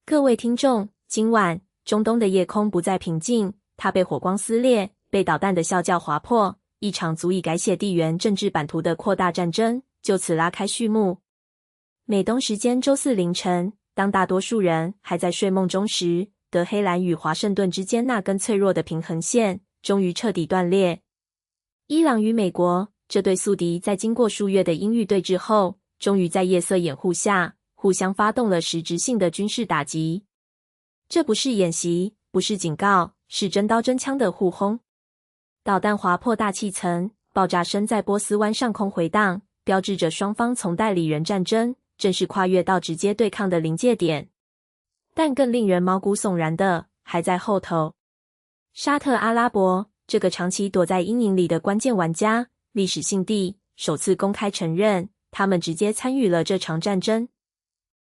各位听众，今晚中东的夜空不再平静，它被火光撕裂，被导弹的啸叫划破，一场足以改写地缘政治版图的扩大战争就此拉开序幕。美东时间周四凌晨，当大多数人还在睡梦中时，德黑兰与华盛顿之间那根脆弱的平衡线终于彻底断裂。伊朗与美国这对宿敌在经过数月的阴郁对峙后，终于在夜色掩护下互相发动了实质性的军事打击。这不是演习，不是警告，是真刀真枪的互轰。导弹划破大气层，爆炸声在波斯湾上空回荡，标志着双方从代理人战争正式跨越到直接对抗的临界点。但更令人毛骨悚然的还在后头。沙特阿拉伯这个长期躲在阴影里的关键玩家，历史性地首次公开承认，他们直接参与了这场战争。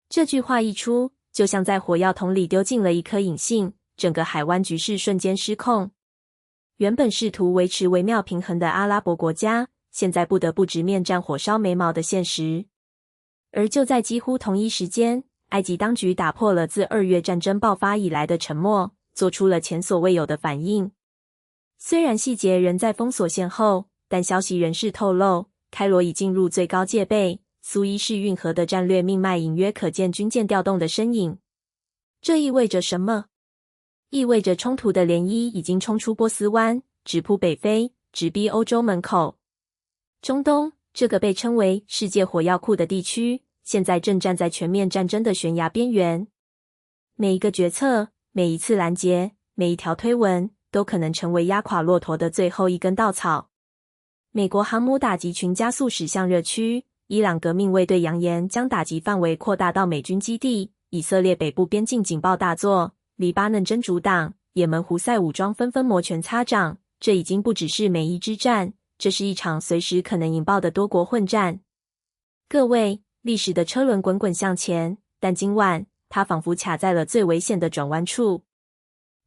这句话一出，就像在火药桶里丢进了一颗引信，整个海湾局势瞬间失控。原本试图维持微妙平衡的阿拉伯国家，现在不得不直面战火烧眉毛的现实。而就在几乎同一时间，埃及当局打破了自2月战争爆发以来的沉默，做出了前所未有的反应。虽然细节仍在封锁线后，但消息人士透露，开罗已进入最高戒备，苏伊士运河的战略命脉隐约可见军舰调动的身影。这意味着什么？意味着冲突的涟漪已经冲出波斯湾，直扑北非，直逼欧洲门口。中东这个被称为世界火药库的地区，现在正站在全面战争的悬崖边缘。每一个决策，每一次拦截，每一条推文，都可能成为压垮骆驼的最后一根稻草。美国航母打击群加速驶向热区，伊朗革命卫队扬言将打击范围扩大到美军基地，以色列北部边境警报大作，黎巴嫩真主党、也门胡塞武装纷纷摩拳擦掌。这已经不只是美伊之战，这是一场随时可能引爆的多国混战。各位，历史的车轮滚滚向前，但今晚它仿佛卡在了最危险的转弯处。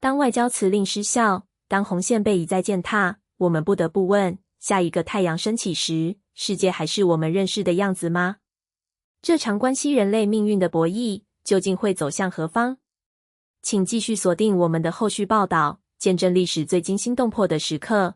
当外交辞令失效，当红线被一再践踏，我们不得不问，下一个太阳升起时，世界还是我们认识的样子吗？这场关系人类命运的博弈究竟会走向何方？请继续锁定我们的后续报道，见证历史最惊心动魄的时刻。